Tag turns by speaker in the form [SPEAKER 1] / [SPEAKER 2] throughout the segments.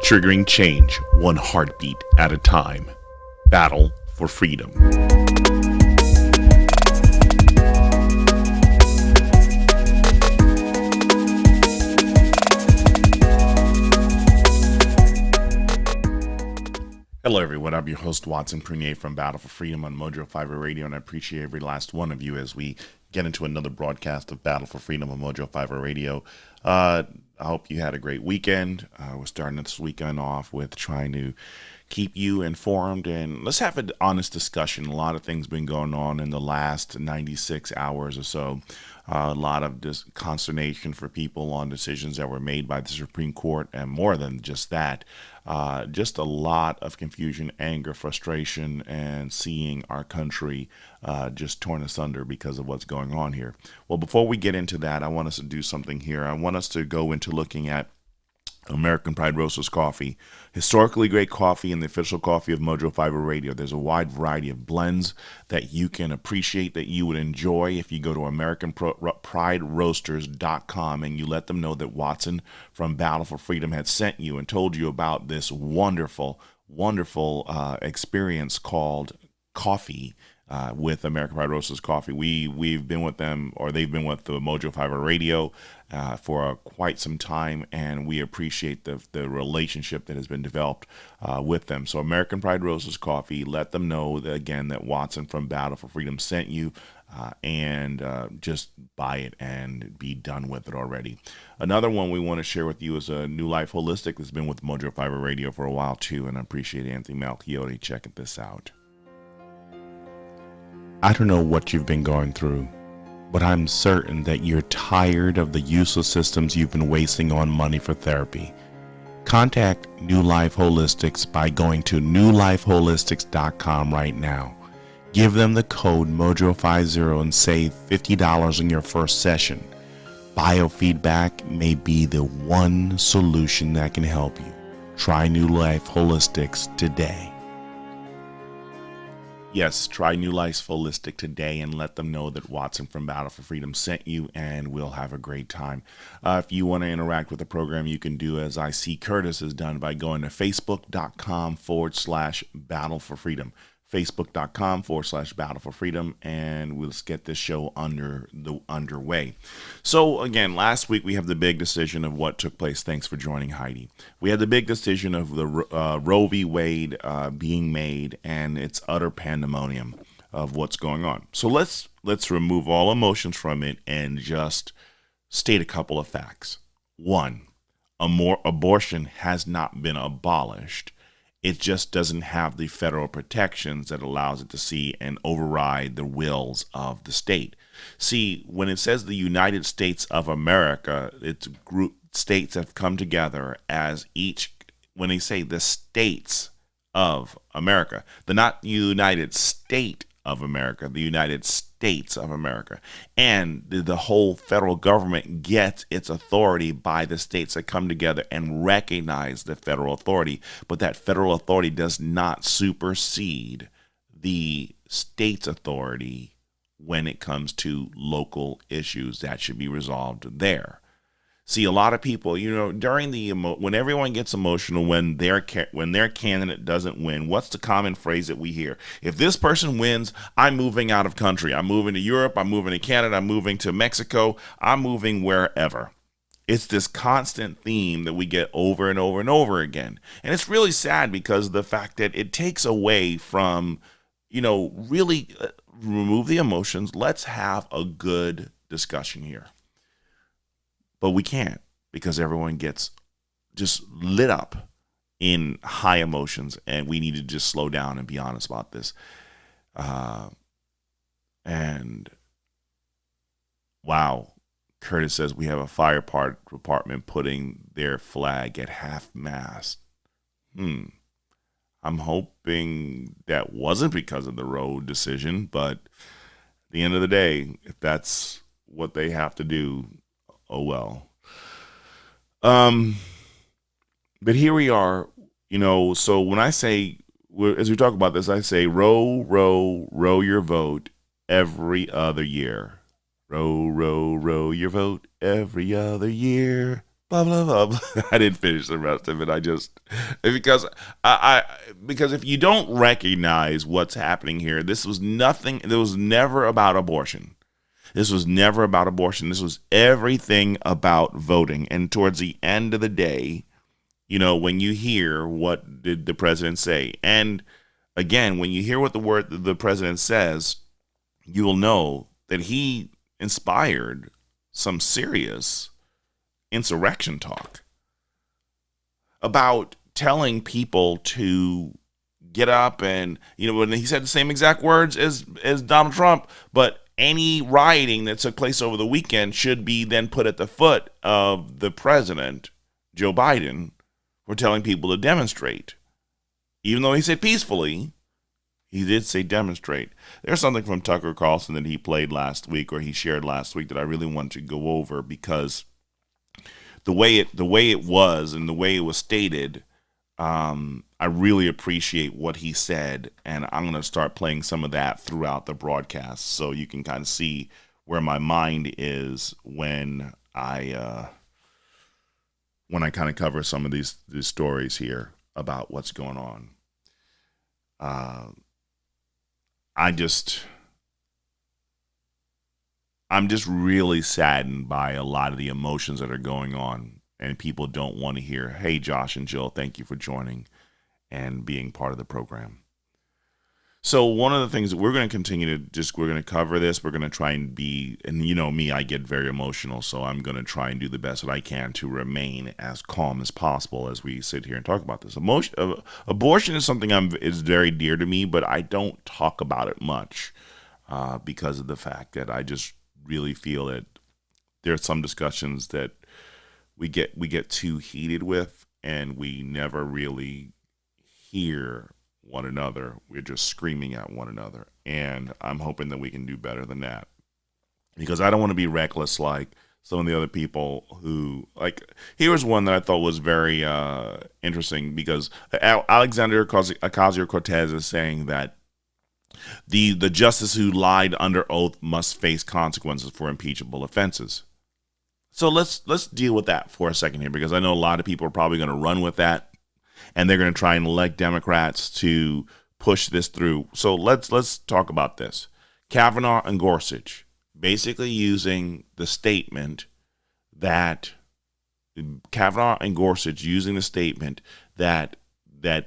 [SPEAKER 1] triggering change one heartbeat at a time. Battle for Freedom. Hello everyone, I'm your host Watson Prunier from Battle for Freedom on Mojo5 Radio, and I appreciate every last one of you as we get into another broadcast of Battle for Freedom on Mojo5 Radio. I hope you had a great weekend. We're starting this weekend off with trying to keep you informed, and let's have an honest discussion. A lot of things been going on in the last 96 hours or so. A lot of consternation for people on decisions that were made by the Supreme Court, and more than just that, just a lot of confusion, anger, frustration, and seeing our country just torn asunder because of what's going on here. Well, before we get into that, I want us to do something here. I want us to go into looking at American Pride Roasters Coffee, historically great coffee and the official coffee of Mojo5 Radio. There's a wide variety of blends that you can appreciate, that you would enjoy if you go to AmericanPrideRoasters.com and you let them know that Watson from Battle for Freedom had sent you and told you about this wonderful experience called coffee. With American Pride Roasters Coffee. We've been with them, or they've been with the Mojo5 Radio for quite some time, and we appreciate the relationship that has been developed with them. So American Pride Roasters Coffee, let them know that, again, that Watson from Battle for Freedom sent you, and just buy it and be done with it already. Another one we want to share with you is a New Life Holistic that's been with Mojo5 Radio for a while too, and I appreciate Anthony Malchiotti checking this out. I don't know what you've been going through, but I'm certain that you're tired of the useless systems you've been wasting on money for therapy. Contact New Life Holistics by going to newlifeholistics.com right now. Give them the code MOJO50 and save $50 on your first session. Biofeedback may be the one solution that can help you. Try New Life Holistics today. Yes, try New Life Holistic today and let them know that Watson from Battle for Freedom sent you, and we'll have a great time. If you want to interact with the program, you can do as I see Curtis has done by going to facebook.com/Battle for Freedom. Facebook.com/Battle for Freedom, and we'll get this show underway. So again, last week we have the big decision of what took place. Thanks for joining, Heidi. We had the big decision of the Roe v. Wade being made, and its utter pandemonium of what's going on. So let's remove all emotions from it and just state a couple of facts. One, abortion has not been abolished. It just doesn't have the federal protections that allows it to see and override the wills of the state. See, when it says the United States of America, it's states have come together as each, when they say the states of America, they're not United State of America, the United States of America. And the whole federal government gets its authority by the states that come together and recognize the federal authority. But that federal authority does not supersede the state's authority when it comes to local issues that should be resolved there. See, a lot of people, during when everyone gets emotional, when their candidate doesn't win, what's the common phrase that we hear? If this person wins, I'm moving out of country. I'm moving to Europe. I'm moving to Canada. I'm moving to Mexico. I'm moving wherever. It's this constant theme that we get over and over and over again. And it's really sad because of the fact that it takes away from, really remove the emotions. Let's have a good discussion here. But we can't, because everyone gets just lit up in high emotions, and we need to just slow down and be honest about this. And wow, Curtis says we have a fire department putting their flag at half-mast. I'm hoping that wasn't because of the Roe decision, but at the end of the day, if that's what they have to do, oh well. But here we are, so when I say, as we talk about this, I say row your vote every other year. Row your vote every other year. blah blah blah, blah. I didn't finish the rest of it. I just because because if you don't recognize what's happening here, this was nothing. It was never about abortion. This was never about abortion. This was everything about voting. And towards the end of the day, when you hear what did the president say, and again, when you hear what the president says, you will know that he inspired some serious insurrection talk about telling people to get up and, when he said the same exact words as Donald Trump, but any rioting that took place over the weekend should be then put at the foot of the president, Joe Biden, for telling people to demonstrate. Even though he said peacefully, he did say demonstrate. There's something from Tucker Carlson that he played last week, or he shared last week, that I really want to go over, because the way it was and the way it was stated, I really appreciate what he said, and I'm going to start playing some of that throughout the broadcast so you can kind of see where my mind is when I kind of cover some of these stories here about what's going on. I'm just really saddened by a lot of the emotions that are going on, and people don't want to hear, hey, Josh and Jill, thank you for joining and being part of the program. So one of the things that we're going to continue to we're going to cover this. We're going to try and be, and me, I get very emotional, so I'm going to try and do the best that I can to remain as calm as possible as we sit here and talk about this. Abortion is something is very dear to me, but I don't talk about it much because of the fact that I just really feel that there are some discussions that we get too heated with, and we never really hear one another. We're just screaming at one another, and I'm hoping that we can do better than that, because I don't want to be reckless like some of the other people who, like, here was one that I thought was very interesting, because Alexander Ocasio-Cortez is saying that the justice who lied under oath must face consequences for impeachable offenses. So let's deal with that for a second here, because I know a lot of people are probably going to run with that, and they're going to try and elect Democrats to push this through. So let's talk about this. Kavanaugh and Gorsuch basically using the statement that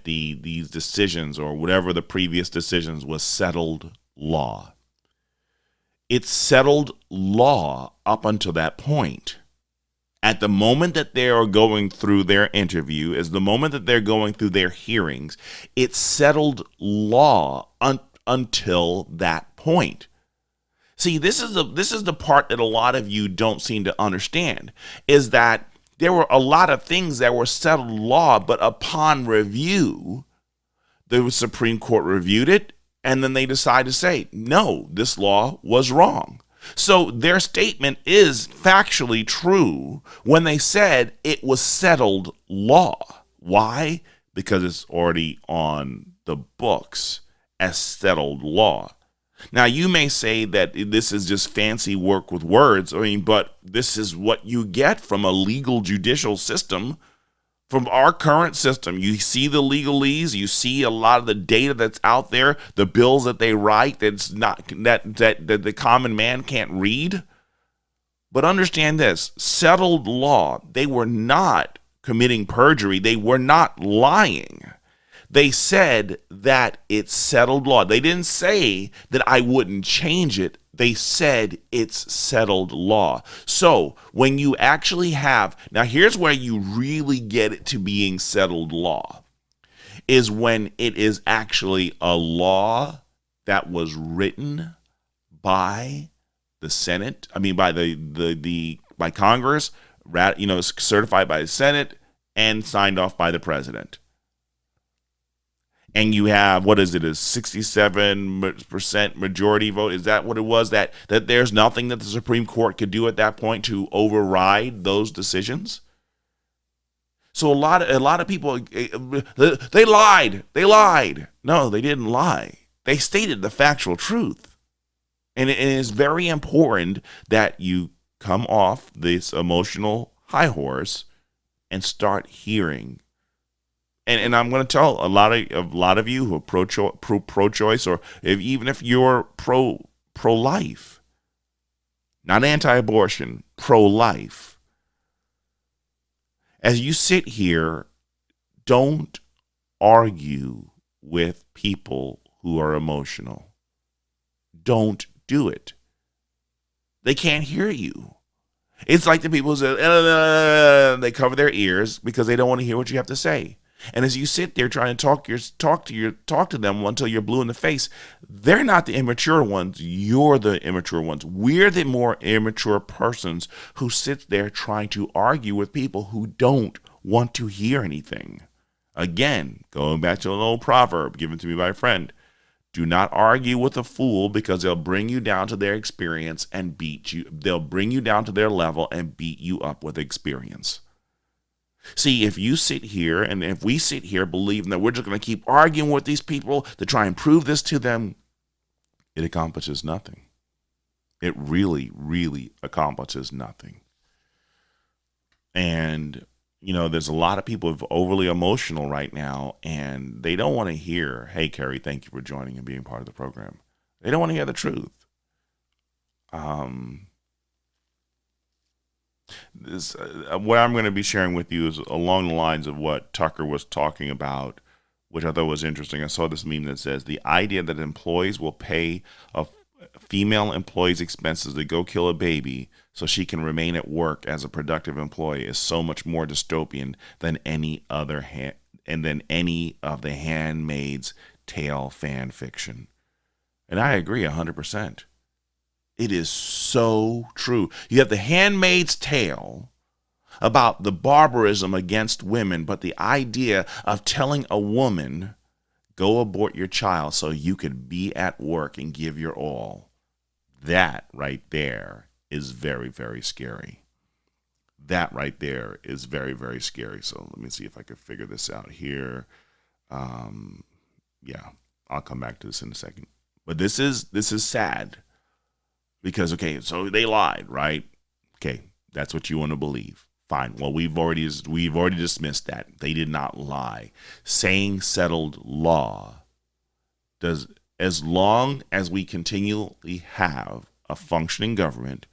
[SPEAKER 1] these decisions, or whatever the previous decisions, was settled law. It's settled law up until that point. At the moment that they are going through their interview, is the moment that they're going through their hearings, it's settled law until that point. See, this is the part that a lot of you don't seem to understand, is that there were a lot of things that were settled law, but upon review, the Supreme Court reviewed it, and then they decided to say, no, this law was wrong. So their statement is factually true when they said it was settled law. Why? Because it's already on the books as settled law. Now, you may say that this is just fancy work with words. But this is what you get from a legal judicial system. From our current system, you see the legalese, you see a lot of the data that's out there, the bills that they write that's not that the common man can't read. But understand this, settled law, they were not committing perjury, they were not lying. They said that it's settled law. They didn't say that I wouldn't change it. They said it's settled law. So when you actually have, now here's where you really get it to being settled law, is when it is actually a law that was written by the Senate, by Congress, certified by the Senate and signed off by the president. And you have, a 67% majority vote. Is that what it was? That there's nothing that the Supreme Court could do at that point to override those decisions? So a lot of people, they lied. No, they didn't lie. They stated the factual truth. And it is very important that you come off this emotional high horse and start hearing. And I'm going to tell a lot of you who are pro-choice, or even if you're pro-life, not anti-abortion, pro-life. As you sit here, don't argue with people who are emotional. Don't do it. They can't hear you. It's like the people who say, they cover their ears because they don't want to hear what you have to say. And as you sit there trying to talk to them until you're blue in the face, they're not the immature ones. You're the immature ones. We're the more immature persons who sit there trying to argue with people who don't want to hear anything. Again, going back to an old proverb given to me by a friend, do not argue with a fool because they'll bring you down to their experience and beat you. They'll bring you down to their level and beat you up with experience. See, if you sit here and if we sit here believing that we're just going to keep arguing with these people to try and prove this to them, it accomplishes nothing. It really, really accomplishes nothing. And, there's a lot of people who are overly emotional right now, and they don't want to hear, hey, Kerry, thank you for joining and being part of the program. They don't want to hear the truth. What I'm going to be sharing with you is along the lines of what Tucker was talking about, which I thought was interesting. I saw this meme that says the idea that employees will pay a female employee's expenses to go kill a baby so she can remain at work as a productive employee is so much more dystopian than any of the Handmaid's Tale fan fiction. And I agree 100%. It is so true. You have The Handmaid's Tale about the barbarism against women, but the idea of telling a woman, go abort your child so you could be at work and give your all, that right there is very, very scary. That right there is very, very scary. So let me see if I can figure this out here. Yeah, I'll come back to this in a second. But this is sad. Because, okay, so they lied, right? Okay, that's what you want to believe. Fine. Well, we've already dismissed that. They did not lie. Saying settled law does, as long as we continually have a functioning government,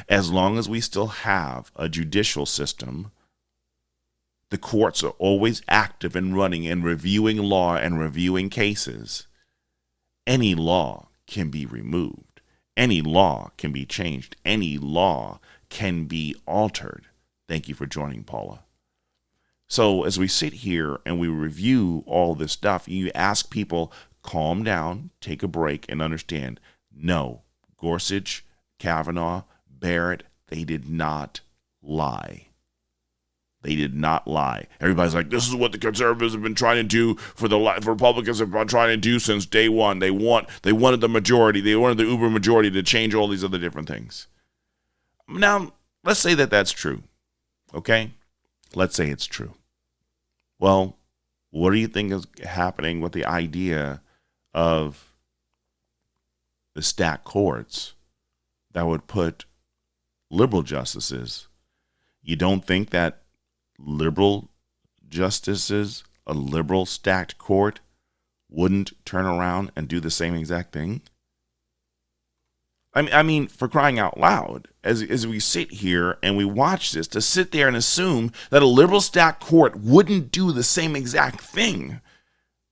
[SPEAKER 1] as long as we still have a judicial system, the courts are always active and running and reviewing law and reviewing cases, any law can be removed. Any law can be changed. Any law can be altered. Thank you for joining, Paula. So as we sit here and we review all this stuff, you ask people, calm down, take a break, and understand, no, Gorsuch, Kavanaugh, Barrett, they did not lie. They did not lie. Everybody's like, this is what the conservatives have been trying to do for Republicans have been trying to do since day one. They wanted the majority. They wanted the uber majority to change all these other different things. Now, let's say that that's true. Okay? Let's say it's true. Well, what do you think is happening with the idea of the stacked courts that would put liberal justices? You don't think that liberal justices, a liberal stacked court, wouldn't turn around and do the same exact thing? I mean, for crying out loud, as we sit here and we watch this, to sit there and assume that a liberal stacked court wouldn't do the same exact thing,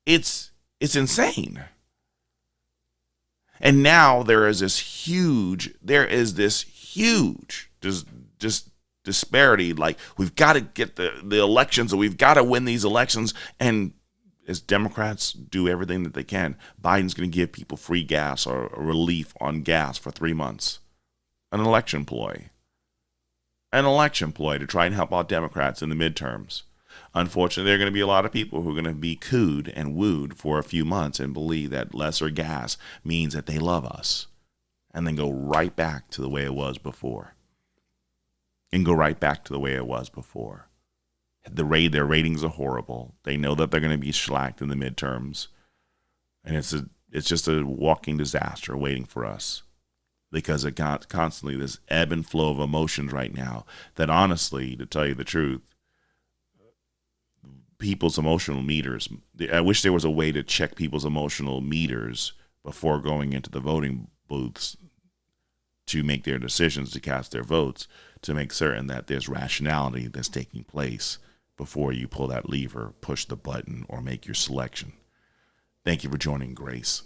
[SPEAKER 1] it's insane. And now there is this huge just disparity. Like, we've got to get the elections, and we've got to win these elections. And as Democrats do everything that they can, Biden's going to give people free gas or a relief on gas for 3 months. An election ploy to try and help out Democrats in the midterms. Unfortunately, there are going to be a lot of people who are going to be cooed and wooed for a few months and believe that lesser gas means that they love us, and then go right back to the way it was before. Their ratings are horrible. They know that they're going to be shellacked in the midterms, and it's just a walking disaster waiting for us, because it got constantly this ebb and flow of emotions right now that, honestly, to tell you the truth, people's emotional meters. I wish there was a way to check people's emotional meters before going into the voting booths to make their decisions, to cast their votes, to make certain that there's rationality that's taking place before you pull that lever, push the button, or make your selection. Thank you for joining, Grace.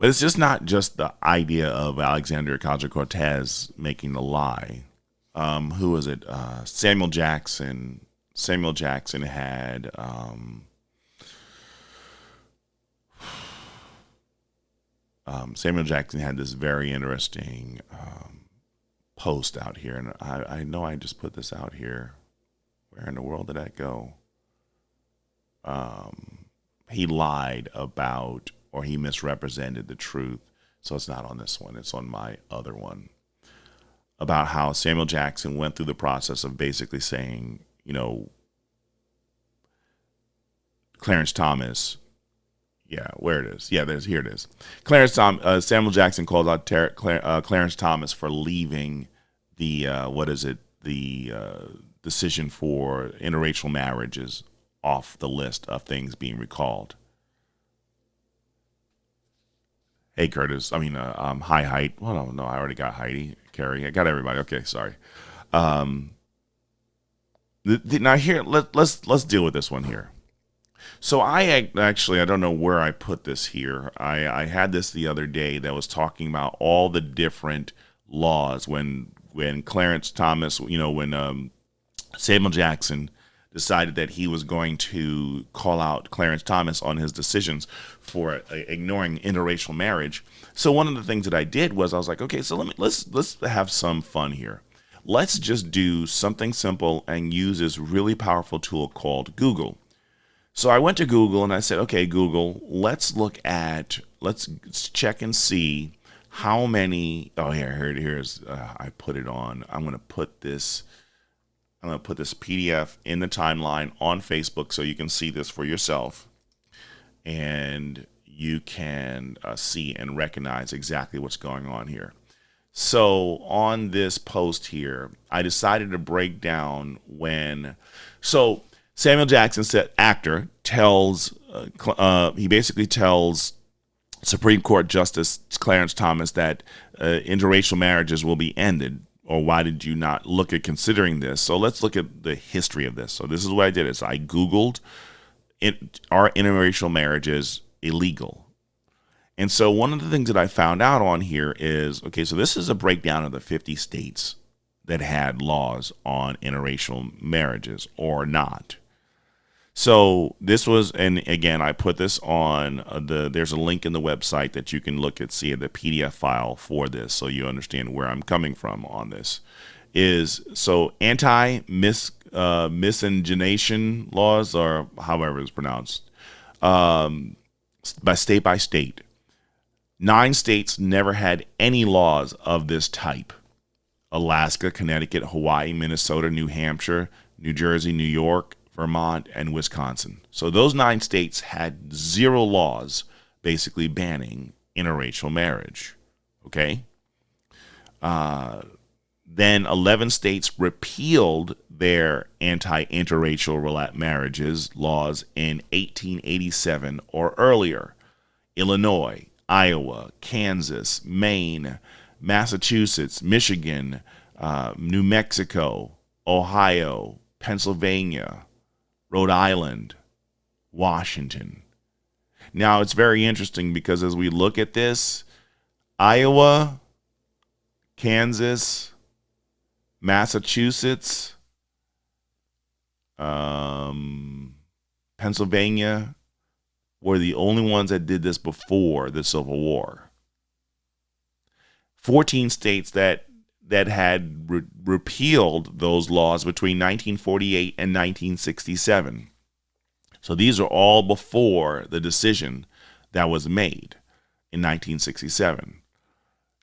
[SPEAKER 1] But it's just not just the idea of Alexandria Ocasio-Cortez making the lie. Who was it? Samuel Jackson. Samuel Jackson had this very interesting post out here, and I know I just put this out here. Where in the world did that go? He lied about, or he misrepresented the truth. So it's not on this one. It's on my other one. About how Samuel Jackson went through the process of basically saying, Clarence Thomas. Yeah, where it is. Yeah, here it is. Samuel Jackson called out Clarence Thomas for leaving the decision for interracial marriages off the list of things being recalled. Hey, Curtis. Hi, Height. Well, no, I already got Heidi, Carrie. I got everybody. Okay, sorry. Now here, let's deal with this one here. So I don't know where I put this here. I had this the other day that was talking about all the different laws when Clarence Thomas, when Samuel Jackson decided that he was going to call out Clarence Thomas on his decisions for ignoring interracial marriage. So one of the things that I did was I was like, okay, so let's have some fun here. Let's just do something simple and use this really powerful tool called Google. So I went to Google and I said, okay, Google, let's check and see how many, here's, I put it on. I'm going to put this PDF in the timeline on Facebook so you can see this for yourself. And you can see and recognize exactly what's going on here. So on this post here, I decided to break down so Samuel Jackson, actor, he basically tells Supreme Court Justice Clarence Thomas that interracial marriages will be ended, or why did you not look at considering this? So let's look at the history of this. So this is what I did is I Googled, are interracial marriages illegal? And so one of the things that I found out on here is, okay, so this is a breakdown of the 50 states that had laws on interracial marriages or not. So this was, and again, I put this on there's a link in the website that you can look at, see the PDF file for this so you understand where I'm coming from on this. So miscegenation laws, or however it's pronounced, by state. 9 states never had any laws of this type. Alaska, Connecticut, Hawaii, Minnesota, New Hampshire, New Jersey, New York, Vermont, and Wisconsin. So those 9 states had 0 laws basically banning interracial marriage. Okay? Then 11 states repealed their anti-interracial marriages laws in 1887 or earlier. Illinois, Iowa, Kansas, Maine, Massachusetts, Michigan, New Mexico, Ohio, Pennsylvania, Rhode Island, Washington. Now, it's very interesting because as we look at this, Iowa, Kansas, Massachusetts, Pennsylvania were the only ones that did this before the Civil War. 14 states that had repealed those laws between 1948 and 1967. So these are all before the decision that was made in 1967.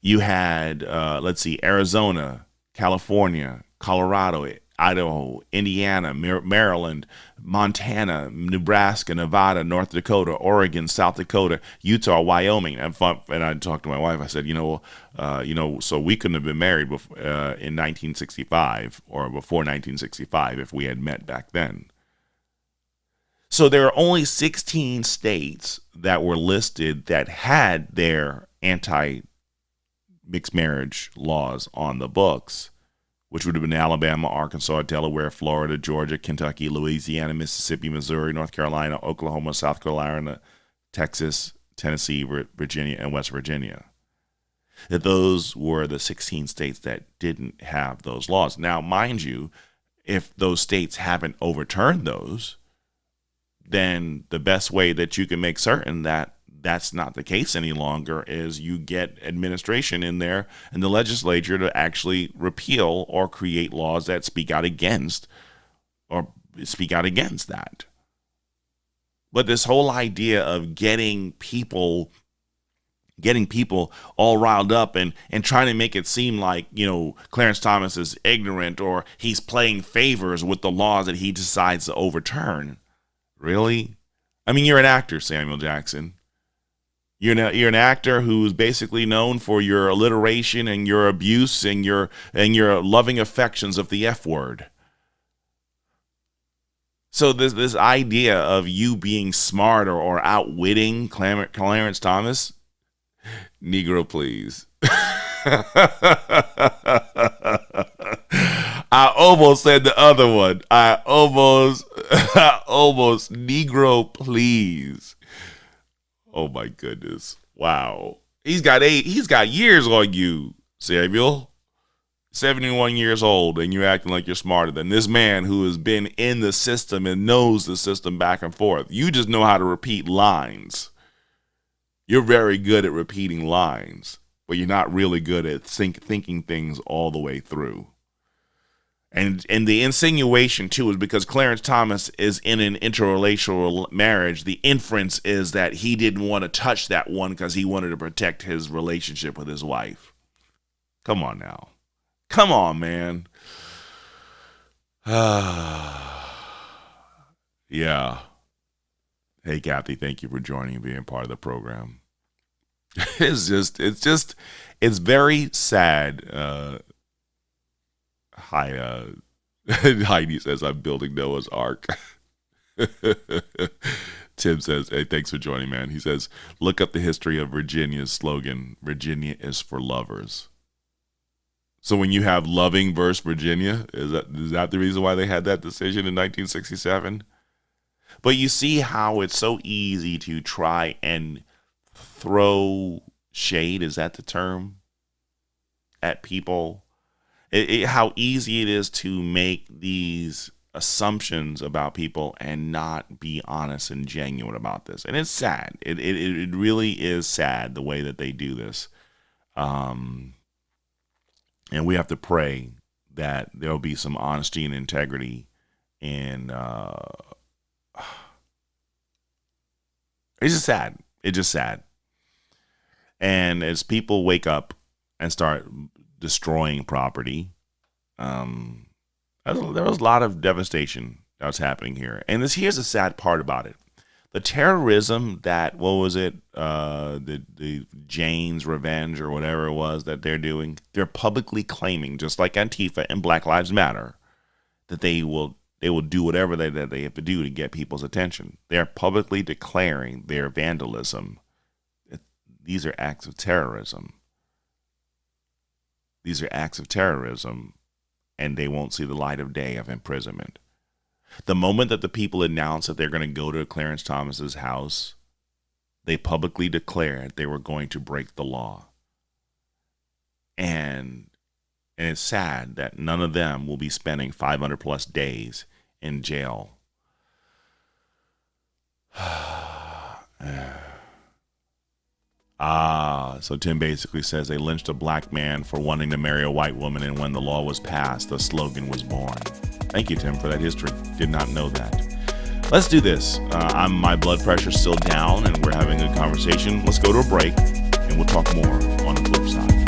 [SPEAKER 1] You had, Arizona, California, Colorado, Idaho, Indiana, Maryland, Montana, Nebraska, Nevada, North Dakota, Oregon, South Dakota, Utah, Wyoming. And I talked to my wife. I said, so we couldn't have been married in 1965 or before 1965 if we had met back then. So there are only 16 states that were listed that had their anti-mixed marriage laws on the books, which would have been Alabama, Arkansas, Delaware, Florida, Georgia, Kentucky, Louisiana, Mississippi, Missouri, North Carolina, Oklahoma, South Carolina, Texas, Tennessee, Virginia, and West Virginia. That those were the 16 states that didn't have those laws. Now, mind you, if those states haven't overturned those, then the best way that you can make certain that that's not the case any longer is you get administration in there and the legislature to actually repeal or create laws that speak out against that. But this whole idea of getting people all riled up and trying to make it seem like, Clarence Thomas is ignorant or he's playing favors with the laws that he decides to overturn. Really? I mean, you're an actor, Samuel Jackson. You're an actor who's basically known for your alliteration and your abuse and your loving affections of the F word. So this idea of you being smart or outwitting Clarence Thomas, Negro, please. I almost said the other one. I almost, Negro, please. Oh my goodness. Wow. He's got years on you, Samuel. 71 years old, and you're acting like you're smarter than this man who has been in the system and knows the system back and forth. You just know how to repeat lines. You're very good at repeating lines, but you're not really good at thinking things all the way through. And the insinuation, too, is because Clarence Thomas is in an interrelational marriage, the inference is that he didn't want to touch that one because he wanted to protect his relationship with his wife. Come on now. Come on, man. Yeah. Hey, Kathy, thank you for joining and being part of the program. It's very sad. Hi, Heidi says, I'm building Noah's Ark. Tim says, hey, thanks for joining, man. He says, look up the history of Virginia's slogan. Virginia is for lovers. So when you have loving versus Virginia, is that the reason why they had that decision in 1967? But you see how it's so easy to try and throw shade, is that the term, at people? How easy it is to make these assumptions about people and not be honest and genuine about this. And it's sad. It really is sad the way that they do this. And we have to pray that there'll be some honesty and integrity. And it's just sad. It's just sad. And as people wake up and start destroying property, there was a lot of devastation that was happening here. And here's the sad part about it. The terrorism that, what was it, the Jane's Revenge or whatever it was that they're doing, they're publicly claiming, just like Antifa and Black Lives Matter, that they will do whatever they have to do to get people's attention. They're publicly declaring their vandalism. These are acts of terrorism. These are acts of terrorism, and they won't see the light of day of imprisonment. The moment that the people announced that they're going to go to Clarence Thomas's house, they publicly declared they were going to break the law. And it's sad that none of them will be spending 500 plus days in jail. So Tim basically says they lynched a black man for wanting to marry a white woman, and when the law was passed, the slogan was born. Thank you, Tim, for that history. Did not know that. Let's do this. My blood pressure's still down, and we're having a good conversation. Let's go to a break, and we'll talk more on the flip side.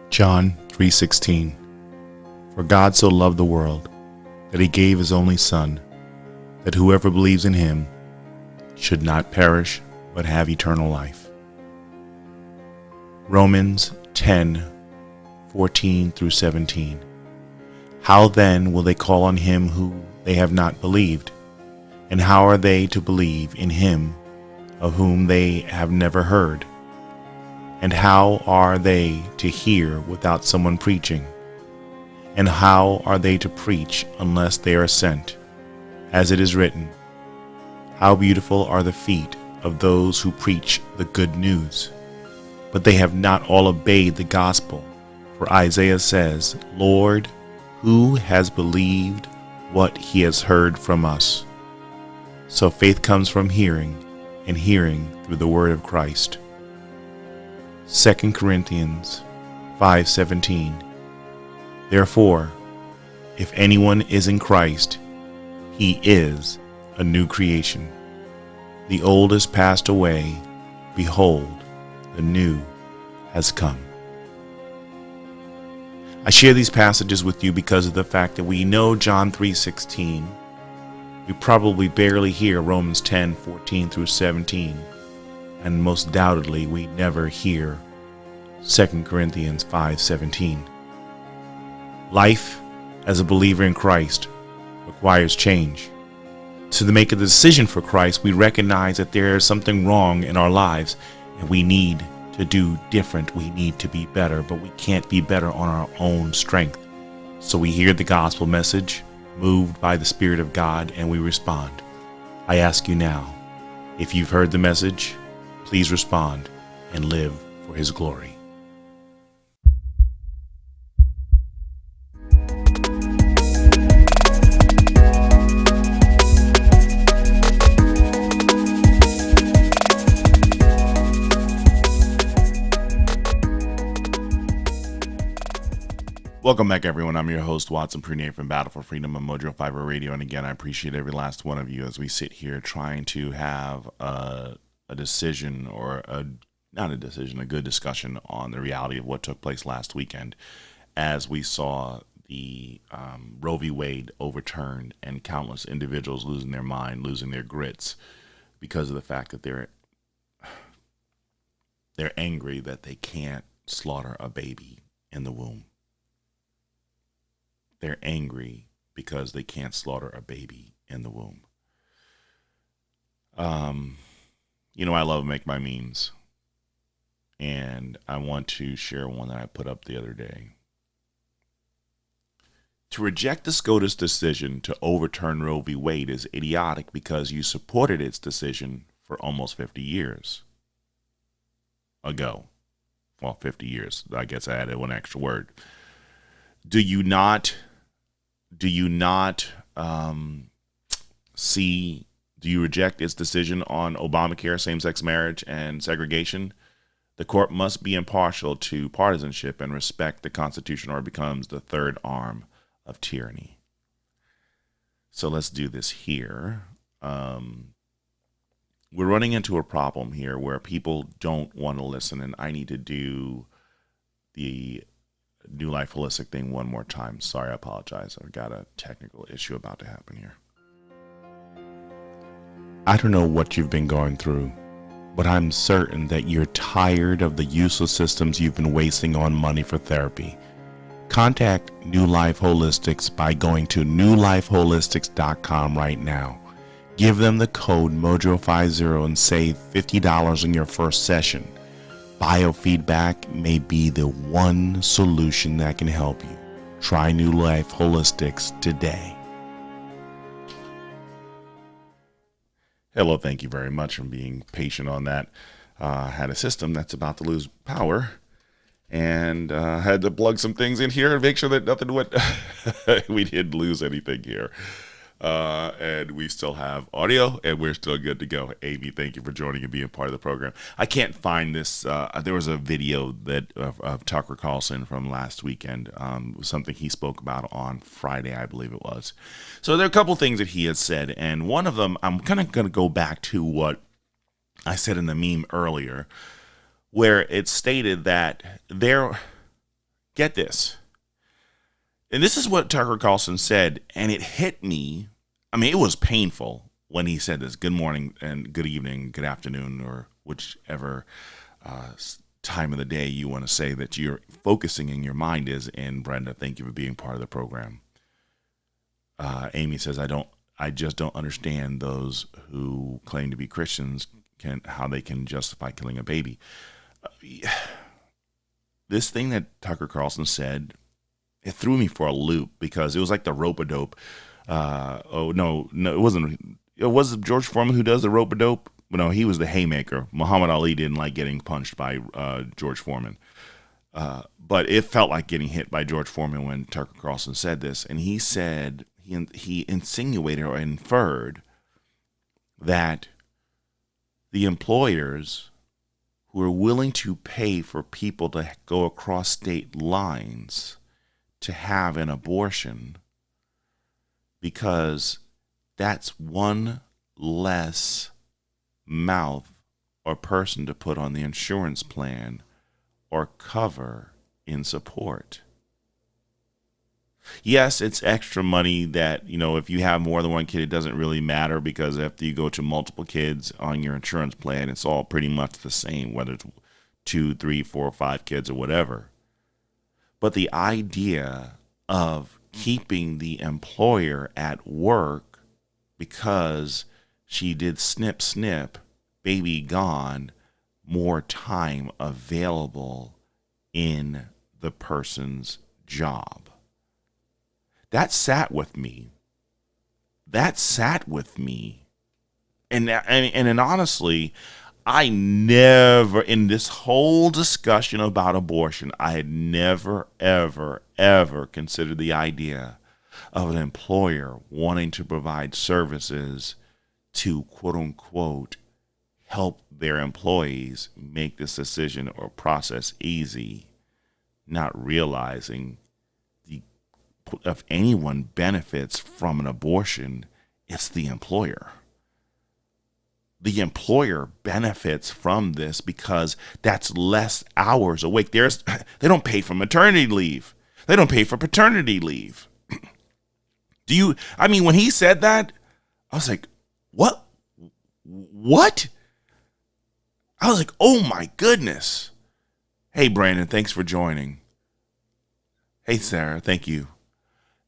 [SPEAKER 1] John 3:16. For God so loved the world that he gave his only Son, that whoever believes in him should not perish but have eternal life. Romans 10:14 through 17. How then will they call on him who they have not believed? And how are they to believe in him of whom they have never heard? And how are they to hear without someone preaching? And how are they to preach unless they are sent? As it is written, how beautiful are the feet of those who preach the good news. But they have not all obeyed the gospel. For Isaiah says, Lord, who has believed what he has heard from us? So faith comes from hearing, and hearing through the word of Christ. 2 Corinthians 5:17. Therefore, if anyone is in Christ, he is a new creation. The old has passed away. Behold, the new has come. I share these passages with you because of the fact that we know John 3:16. We probably barely hear Romans 10:14 through 17. And most doubtedly we never hear 2 Corinthians 5:17. Life as a believer in Christ requires change. To make a decision for Christ, we recognize that there is something wrong in our lives and we need to do different. We need to be better, but we can't be better on our own strength. So we hear the gospel message, moved by the Spirit of God, and we respond. I ask you now, if you've heard the message, please respond and live for his glory. Welcome back, everyone. I'm your host, Watson Prunier from Battle4Freedom on Mojo5 Radio. And again, I appreciate every last one of you as we sit here trying to have a decision, or not a decision, a good discussion on the reality of what took place last weekend as we saw the Roe v. Wade overturned and countless individuals losing their mind, losing their grits because of the fact that they're angry that they can't slaughter a baby in the womb. They're angry because they can't slaughter a baby in the womb. I love Make My Memes. And I want to share one that I put up the other day. To reject the SCOTUS decision to overturn Roe v. Wade is idiotic because you supported its decision for almost 50 years ago. Well, 50 years. I guess I added one extra word. Do you reject its decision on Obamacare, same-sex marriage, and segregation? The court must be impartial to partisanship and respect the Constitution, or it becomes the third arm of tyranny. So let's do this here. We're running into a problem here where people don't want to listen, and I need to do the New Life Holistic thing one more time. Sorry, I apologize. I've got a technical issue about to happen here. I don't know what you've been going through, but I'm certain that you're tired of the useless systems you've been wasting on money for therapy. Contact New Life Holistics by going to newlifeholistics.com right now. Give them the code MOJO50 and save $50 on your first session. Biofeedback may be the one solution that can help you. Try New Life Holistics today. Hello, thank you very much for being patient on that. Had a system that's about to lose power, and had to plug some things in here and make sure that nothing went. We didn't lose anything here. And we still have audio, and we're still good to go. Amy, thank you for joining and being part of the program. I can't find this. There was a video that of Tucker Carlson from last weekend, something he spoke about on Friday, I believe it was. So there are a couple things that he had said, and one of them, I'm kind of going to go back to what I said in the meme earlier, where it stated that get get this. And this is what Tucker Carlson said, and it hit me. I mean, it was painful when he said this. Good morning and good evening, good afternoon, or whichever time of the day you want to say that you're focusing in your mind is. And Brenda, thank you for being part of the program. Amy says, I just don't understand those who claim to be Christians how they can justify killing a baby. This thing that Tucker Carlson said, it threw me for a loop because it was like the rope-a-dope. No, it wasn't. It was George Foreman who does the rope-a-dope. No, he was the haymaker. Muhammad Ali didn't like getting punched by George Foreman. But it felt like getting hit by George Foreman when Tucker Carlson said this. And he said, he insinuated or inferred that the employers who are willing to pay for people to go across state lines to have an abortion, because that's one less mouth or person to put on the insurance plan or cover in support. Yes, it's extra money that, if you have more than one kid, it doesn't really matter, because after you go to multiple kids on your insurance plan, it's all pretty much the same, whether it's 2, 3, 4, 5 kids or whatever. But the idea of keeping the employer at work because she did snip, snip, baby gone, more time available in the person's job. That sat with me. And honestly, I never, in this whole discussion about abortion, I had never, ever, ever considered the idea of an employer wanting to provide services to, quote unquote, help their employees make this decision or process easy, not realizing if anyone benefits from an abortion, it's the employer. The employer benefits from this because that's less hours awake. They don't pay for maternity leave. They don't pay for paternity leave. When he said that, I was like, what? What? I was like, oh my goodness. Hey, Brandon, thanks for joining. Hey, Sarah, thank you.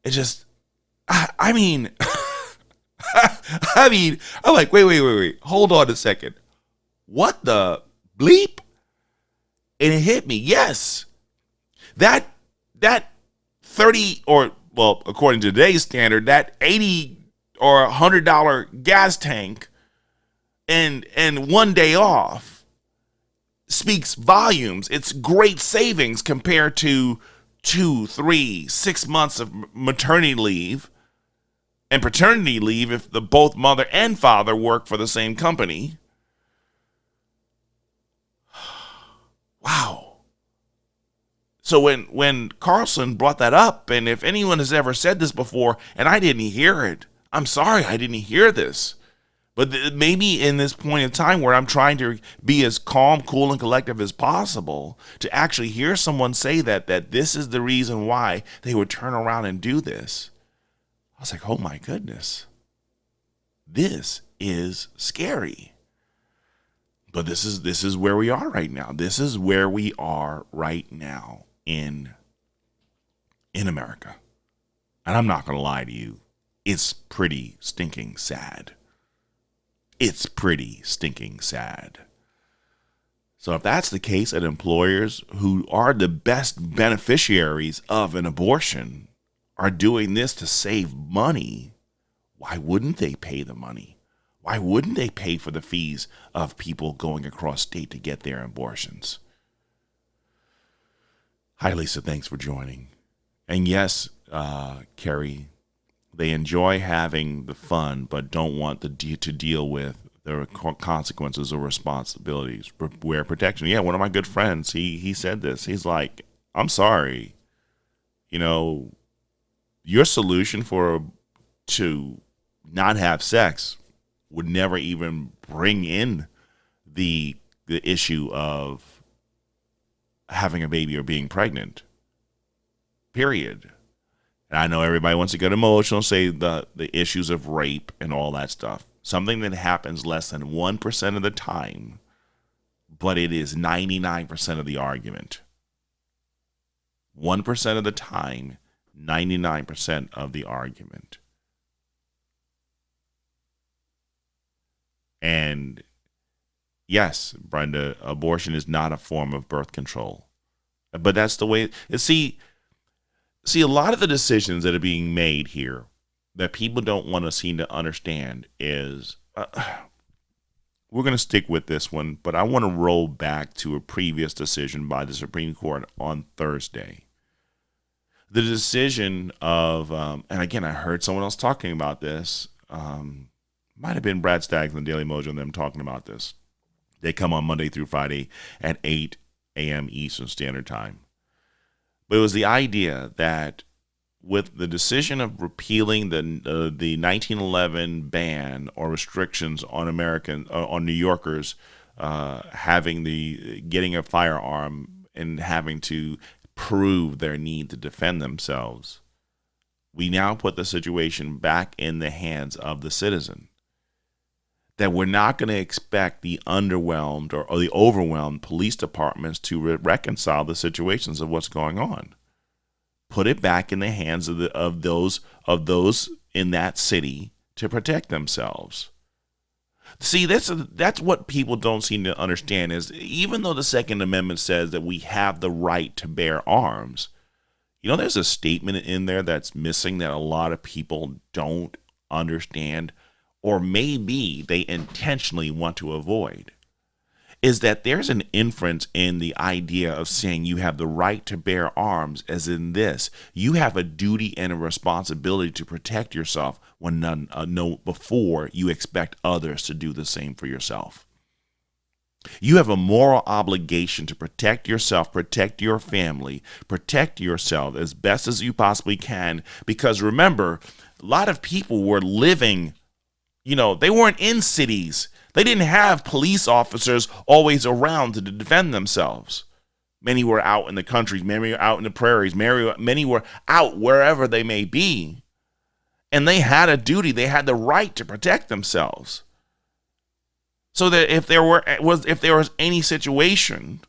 [SPEAKER 1] It just, I'm like, wait. Hold on a second. What the bleep? And it hit me. Yes. That 30 or, well, according to today's standard, that $80 or $100 gas tank and 1 day off speaks volumes. It's great savings compared to 2, 3, 6 months of maternity leave and paternity leave if both mother and father work for the same company. Wow. So when Carlson brought that up, and if anyone has ever said this before, and I didn't hear it, I'm sorry I didn't hear this. But maybe in this point in time where I'm trying to be as calm, cool, and collective as possible, to actually hear someone say that this is the reason why they would turn around and do this, I was like, oh my goodness, this is scary. But this is where we are right now. This is where we are right now in America. And I'm not going to lie to you, it's pretty stinking sad. It's pretty stinking sad. So if that's the case, that employers who are the best beneficiaries of an abortion are doing this to save money, why wouldn't they pay the money? Why wouldn't they pay for the fees of people going across state to get their abortions? Hi, Lisa. Thanks for joining. And yes, Carrie, they enjoy having the fun, but don't want to deal with the consequences or responsibilities. Wear protection. Yeah, one of my good friends, he said this. He's like, I'm sorry. Your solution to not have sex would never even bring in the issue of having a baby or being pregnant. period. And I know everybody wants to get emotional, say the issues of rape and all that stuff. Something that happens less than 1% of the time, but it is 99% of the argument. 1% of the time, 99% of the argument. And yes, Brenda, abortion is not a form of birth control. But that's the way. See, a lot of the decisions that are being made here that people don't want to seem to understand is, we're going to stick with this one, but I want to roll back to a previous decision by the Supreme Court on Thursday. The decision of, and again, I heard someone else talking about this, might have been Brad Staggs in the Daily Mojo and them talking about this. They come on Monday through Friday at 8 a.m. Eastern Standard Time. But it was the idea that with the decision of repealing the 1911 ban or restrictions on on New Yorkers getting a firearm and having to prove their need to defend themselves, we now put the situation back in the hands of the citizen. That we're not going to expect the underwhelmed or the overwhelmed police departments to reconcile the situations of what's going on. Put it back in the hands of those in that city to protect themselves. See, that's what people don't seem to understand is even though the Second Amendment says that we have the right to bear arms, there's a statement in there that's missing that a lot of people don't understand, or maybe they intentionally want to avoid, is that there's an inference in the idea of saying you have the right to bear arms, as in this, you have a duty and a responsibility to protect yourself when before you expect others to do the same for yourself. You have a moral obligation to protect yourself, protect your family, protect yourself as best as you possibly can, because remember, a lot of people were living, they weren't in cities. They didn't have police officers always around to defend themselves. Many were out in the country, many were out in the prairies, many were out wherever they may be. And they had a duty, they had the right to protect themselves. So that if there was any situation,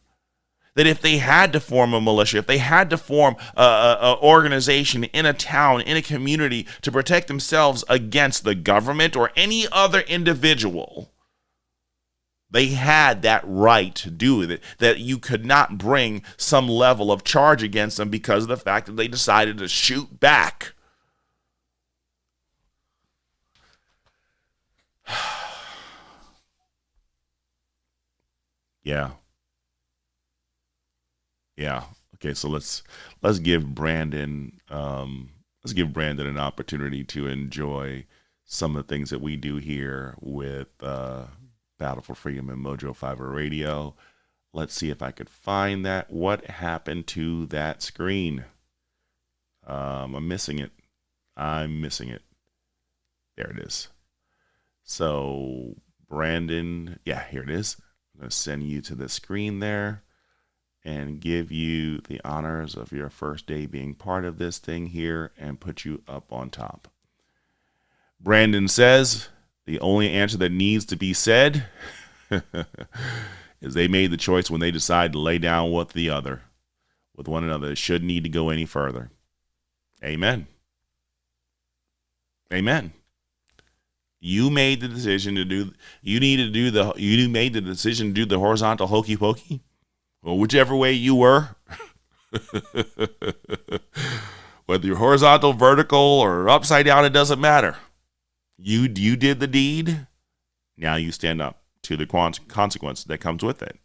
[SPEAKER 1] that if they had to form a militia, if they had to form an organization in a town, in a community to protect themselves against the government or any other individual, they had that right to do it, that you could not bring some level of charge against them because of the fact that they decided to shoot back. Yeah. Okay, so let's give Brandon an opportunity to enjoy some of the things that we do here with Battle for Freedom and Mojo 50 Radio. Let's see if I could find that. What happened to that screen? I'm missing it. There it is. So Brandon, here it is. I'm going to send you to the screen there and give you the honors of your first day being part of this thing here and put you up on top. Brandon says the only answer that needs to be said is they made the choice when they decided to lay down with one another. It shouldn't need to go any further. Amen. You made the decision to do the horizontal hokey pokey. Well, whichever way you were, whether you're horizontal, vertical, or upside down, it doesn't matter. You did the deed. Now you stand up to the consequence that comes with it.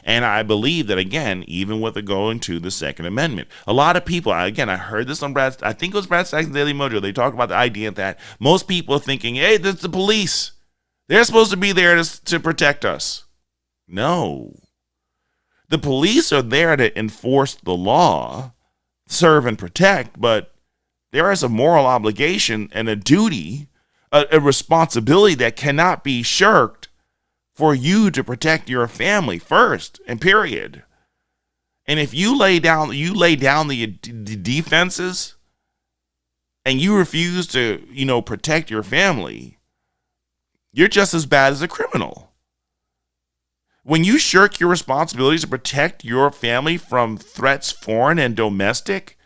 [SPEAKER 1] And I believe that, again, even with going to the Second Amendment, a lot of people, again, I heard this on Brad Staggs' Daily Mojo. They talk about the idea that most people are thinking, hey, that's the police. They're supposed to be there to protect us. No. The police are there to enforce the law, serve and protect, but there is a moral obligation and a duty, a responsibility that cannot be shirked for you to protect your family first and period. And if you lay down the defenses and you refuse to, protect your family, you're just as bad as a criminal. When you shirk your responsibilities to protect your family from threats, foreign and domestic,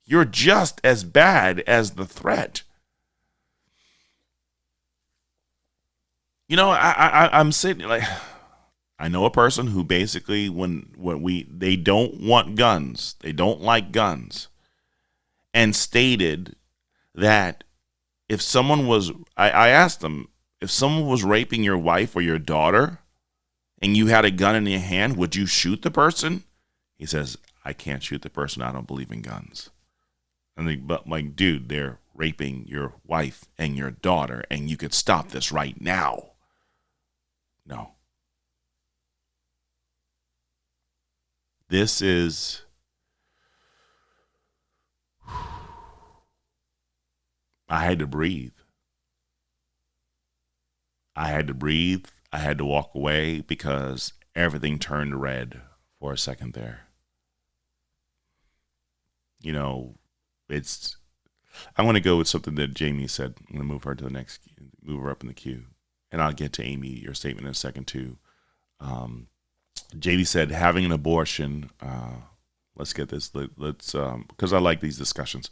[SPEAKER 1] you're just as bad as the threat. I'm sitting like, I know a person who basically, they don't want guns, they don't like guns, and stated that if someone was, I asked them, if someone was raping your wife or your daughter and you had a gun in your hand, would you shoot the person? He says, I can't shoot the person. I don't believe in guns. But like, dude, they're raping your wife and your daughter and you could stop this right now. No. This is, I had to breathe. I had to walk away because everything turned red for a second there. I'm going to go with something that Jamie said. I'm going to move her to the next, move her up in the queue. And I'll get to Amy, your statement in a second too. JD said, having an abortion, let's get this, because I like these discussions.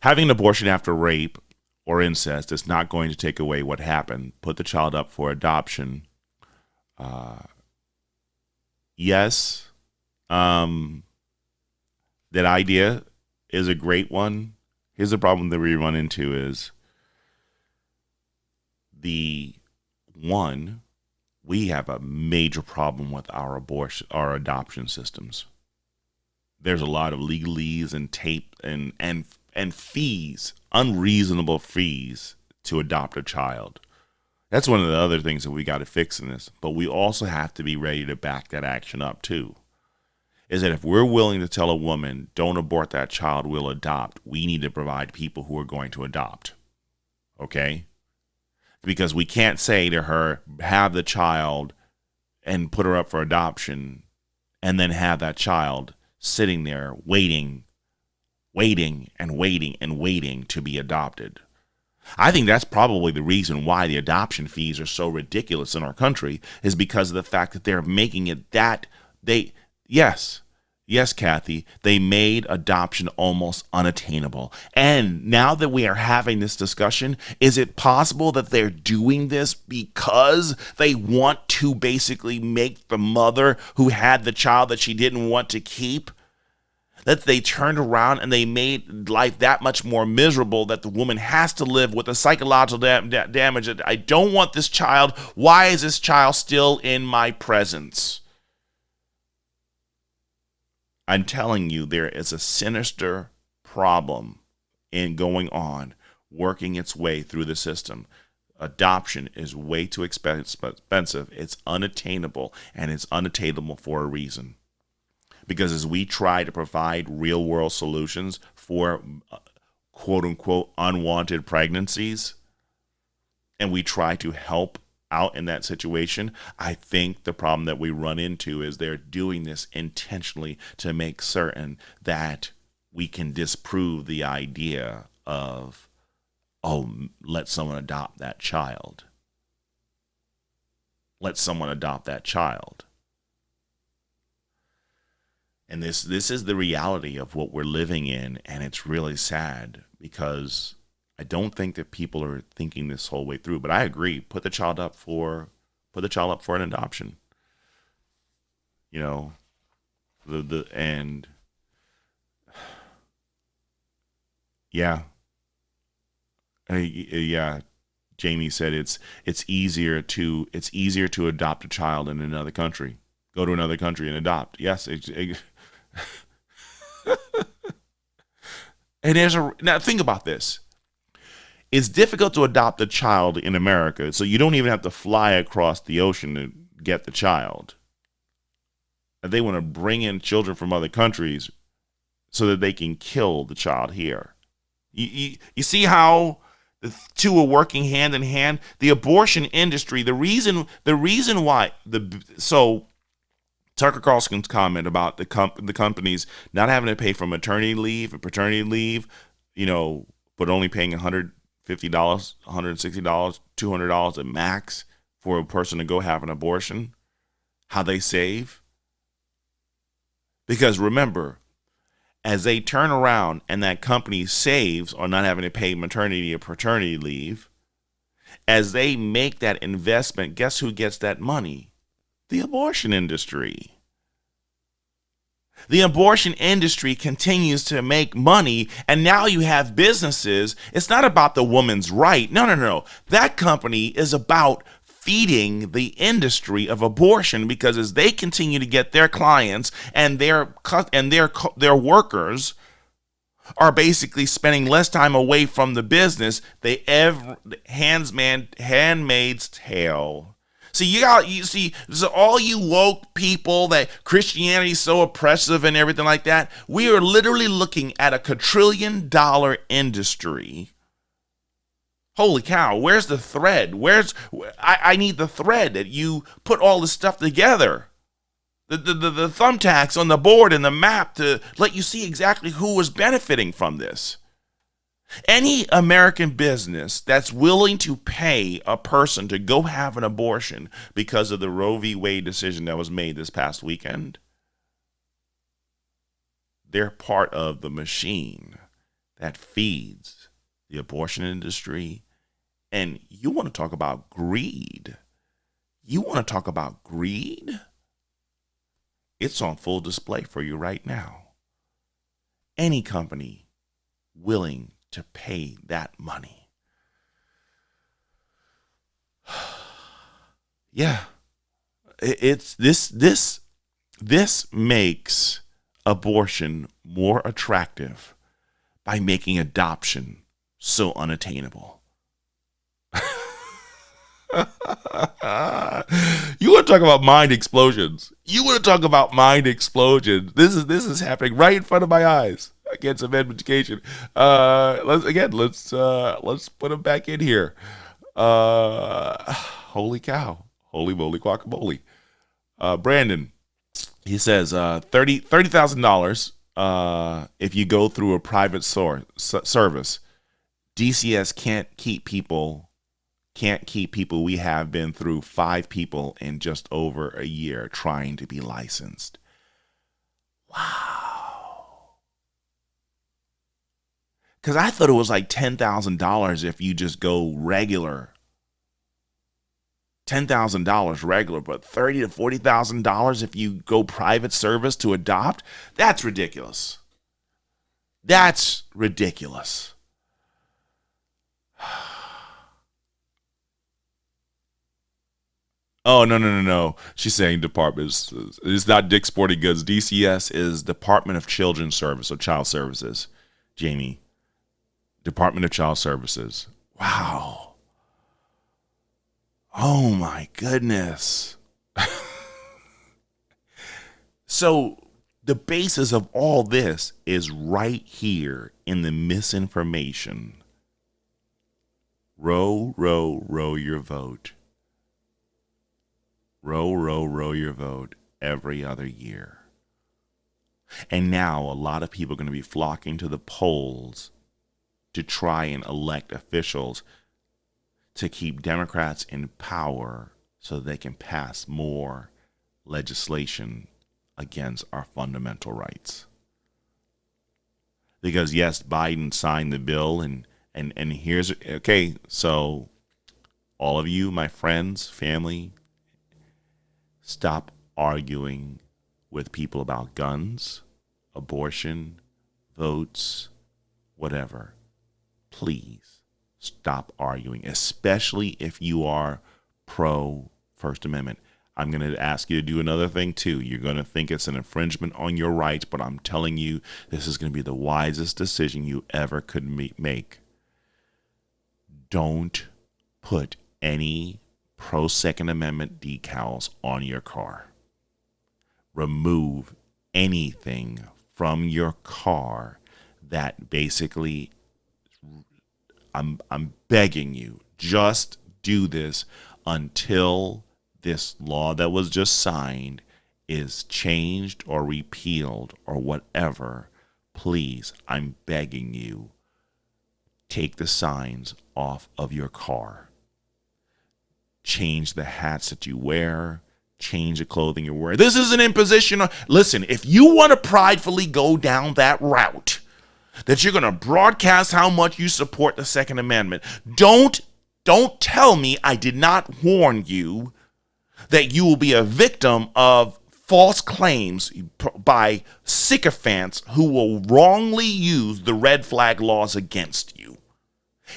[SPEAKER 1] Having an abortion after rape or incest is not going to take away what happened. Put the child up for adoption. Yes, that idea is a great one. Here's the problem that we run into is we have a major problem with our adoption systems. There's a lot of legalese and tape and fees, unreasonable fees to adopt a child. That's one of the other things that we got to fix in this. But we also have to be ready to back that action up too. Is that if we're willing to tell a woman, don't abort that child, we'll adopt, we need to provide people who are going to adopt. Okay? Because we can't say to her, have the child and put her up for adoption and then have that child sitting there waiting to be adopted. I think that's probably the reason why the adoption fees are so ridiculous in our country, is because of the fact that they're making it that Yes, Kathy, they made adoption almost unattainable. And now that we are having this discussion, is it possible that they're doing this because they want to basically make the mother who had the child that she didn't want to keep, that they turned around and they made life that much more miserable that the woman has to live with the psychological damage that I don't want this child. Why is this child still in my presence? I'm telling you, there is a sinister problem in going on, working its way through the system. Adoption is way too expensive. It's unattainable, and it's unattainable for a reason. Because as we try to provide real-world solutions for quote-unquote unwanted pregnancies, and we try to help out in that situation, I think the problem that we run into is they're doing this intentionally to make certain that we can disprove the idea of, let someone adopt that child. Let someone adopt that child. And this is the reality of what we're living in, and it's really sad because I don't think that people are thinking this whole way through, but I agree. Put the child up for an adoption. Jamie said it's easier to adopt a child in another country. Go to another country and adopt. Yes, and now think about this. It's difficult to adopt a child in America, so you don't even have to fly across the ocean to get the child. And they want to bring in children from other countries so that they can kill the child here. You see how the two are working hand in hand? The abortion industry, the reason why, Tucker Carlson's comment about the companies not having to pay for maternity leave and paternity leave, but only paying $150, $160, $200 at max for a person to go have an abortion, how they save. Because remember, as they turn around and that company saves on not having to pay maternity or paternity leave, as they make that investment, guess who gets that money? The abortion industry. The abortion industry continues to make money, and now you have businesses. It's not about the woman's right. No. That company is about feeding the industry of abortion, because as they continue to get their clients and their workers are basically spending less time away from the business, handmaid's tale. So all you woke people that Christianity is so oppressive and everything like that, we are literally looking at a quadrillion-dollar industry. Holy cow, where's the thread? I need the thread that you put all this stuff together. The thumbtacks on the board and the map to let you see exactly who was benefiting from this. Any American business that's willing to pay a person to go have an abortion because of the Roe v. Wade decision that was made this past weekend, they're part of the machine that feeds the abortion industry. And you want to talk about greed? It's on full display for you right now. Any company willing to pay that money. Yeah. It's this makes abortion more attractive by making adoption so unattainable. You want to talk about mind explosions? This is happening right in front of my eyes. Against some education. Let's put them back in here. Holy cow! Holy moly guacamole! Brandon, he says $30,000 if you go through a private service. DCS can't keep people. We have been through 5 people in just over a year trying to be licensed. Wow. Because I thought it was like $10,000 if you just go regular. $10,000 regular, but $30,000 to $40,000 if you go private service to adopt? That's ridiculous. Oh, no. She's saying departments. It's not Dick's Sporting Goods. DCS is Department of Children's Service, or Child Services. Jamie. Department of Child Services. Wow. Oh, my goodness. So the basis of all this is right here in the misinformation. Row your vote. Row your vote every other year. And now a lot of people are going to be flocking to the polls to try and elect officials to keep Democrats in power so they can pass more legislation against our fundamental rights. Because yes, Biden signed the bill and here's, okay, so all of you, my friends, family, stop arguing with people about guns, abortion, votes, whatever. Please stop arguing, especially if you are pro First Amendment. I'm going to ask you to do another thing too. You're going to think it's an infringement on your rights, but I'm telling you, this is going to be the wisest decision you ever could make. Don't put any pro Second Amendment decals on your car. Remove anything from your car that basically, I'm begging you, just do this until this law that was just signed is changed or repealed or whatever, please, I'm begging you, take the signs off of your car. Change the hats that you wear. Change the clothing you wear. This is an imposition. Listen, if you want to pridefully go down that route, that you're going to broadcast how much you support the Second Amendment, don't tell me I did not warn you that you will be a victim of false claims by sycophants who will wrongly use the red flag laws against you.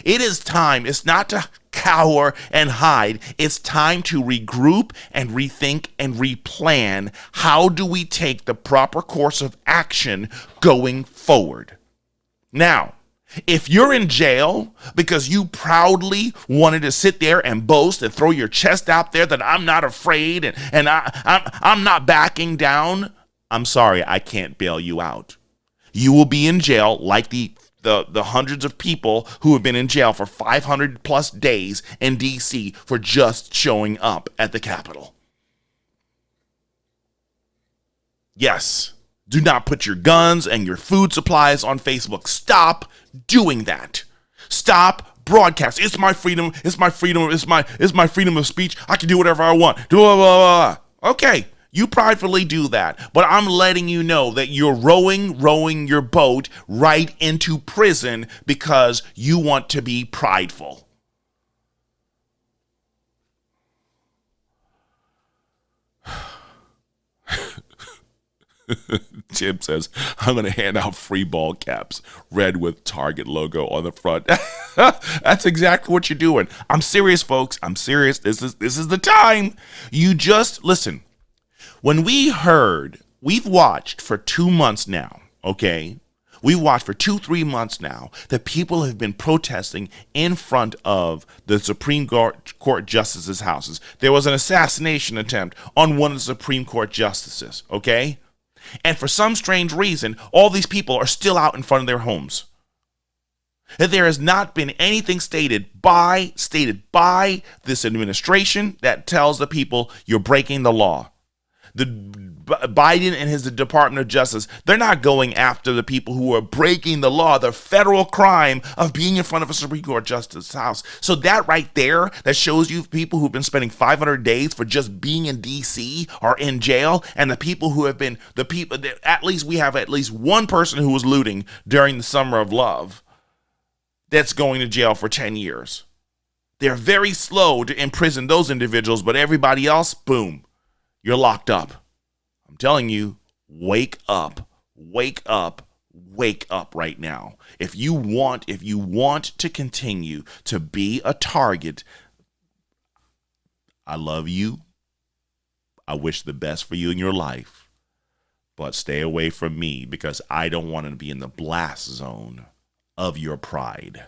[SPEAKER 1] It is time. It's not to cower and hide. It's time to regroup and rethink and replan. How do we take the proper course of action going forward? Now, if you're in jail because you proudly wanted to sit there and boast and throw your chest out there that I'm not afraid and I'm not backing down, I'm sorry, I can't bail you out. You will be in jail like the hundreds of people who have been in jail for 500 plus days in D.C. for just showing up at the Capitol. Yes, do not put your guns and your food supplies on Facebook. Stop doing that. Stop broadcasting. It's my freedom. It's my freedom. It's my freedom of speech. I can do whatever I want. Blah, blah, blah. Okay. You pridefully do that, but I'm letting you know that you're rowing your boat right into prison because you want to be prideful. Jim says, I'm going to hand out free ball caps, red with Target logo on the front. That's exactly what you're doing. I'm serious, folks. I'm serious. This is the time. You just listen. When we've watched for 2 months now, okay? We watched for 2-3 months now that people have been protesting in front of the Supreme Court justices' houses. There was an assassination attempt on one of the Supreme Court justices, okay? And for some strange reason, all these people are still out in front of their homes. That there has not been anything stated by this administration that tells the people you're breaking the law. The Biden and his Department of Justice, they're not going after the people who are breaking the law, the federal crime of being in front of a Supreme Court justice's house. So that right there, that shows you people who've been spending 500 days for just being in D.C. are in jail, and the people who have been, we have at least one person who was looting during the Summer of Love that's going to jail for 10 years. They're very slow to imprison those individuals, but everybody else, boom. You're locked up. I'm telling you, wake up right now. If you want to continue to be a target, I love you. I wish the best for you in your life, but stay away from me because I don't want to be in the blast zone of your pride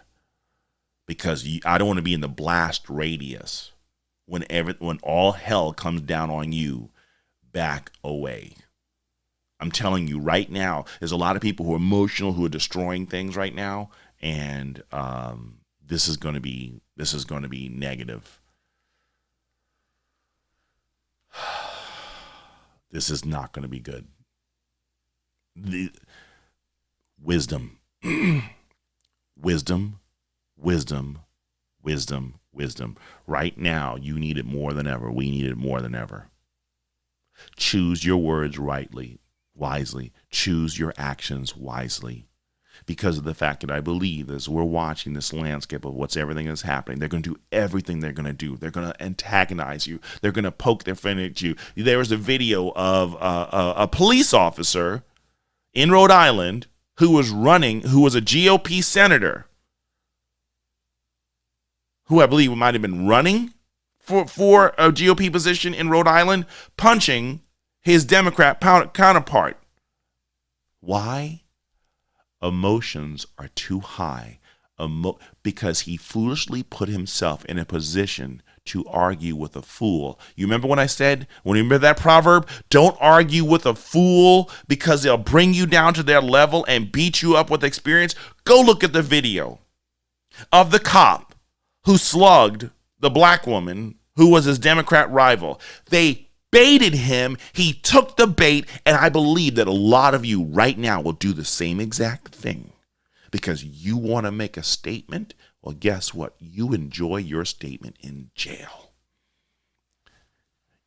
[SPEAKER 1] because I don't want to be in the blast radius. When all hell comes down on you, back away. I'm telling you right now, there's a lot of people who are emotional, who are destroying things right now, and this is going to be negative. This is not going to be good. Wisdom. Wisdom. Right now, you need it more than ever. We need it more than ever. Choose your words wisely. Choose your actions wisely. Because of the fact that I believe as we're watching this landscape of everything that's happening, they're going to do everything they're going to do. They're going to antagonize you. They're going to poke their finger at you. There was a video of a police officer in Rhode Island who was a GOP senator, who I believe might have been running for a GOP position in Rhode Island, punching his Democrat counterpart. Why? Emotions are too high. Because he foolishly put himself in a position to argue with a fool. You remember when I said, remember that proverb? Don't argue with a fool because they'll bring you down to their level and beat you up with experience. Go look at the video of the cop who slugged the black woman who was his Democrat rival. They baited him. He took the bait, and I believe that a lot of you right now will do the same exact thing because you want to make a statement. Well, guess what? You enjoy your statement in jail.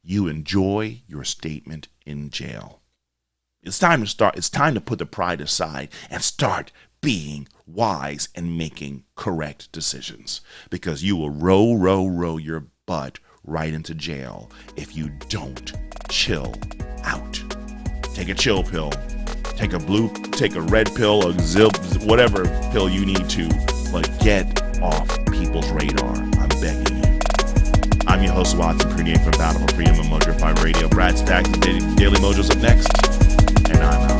[SPEAKER 1] You enjoy your statement in jail. It's time to start. It's time to put the pride aside and start being wise and making correct decisions, because you will row your butt right into jail if you don't chill out. Take a chill pill. Take a red pill, a zip, whatever pill you need to, but get off people's radar. I'm begging you. I'm your host, Watson Prunier from Battle4Freedom and Mojo 5 Radio. Brad Staggs, Daily Mojo's up next, and I'm out.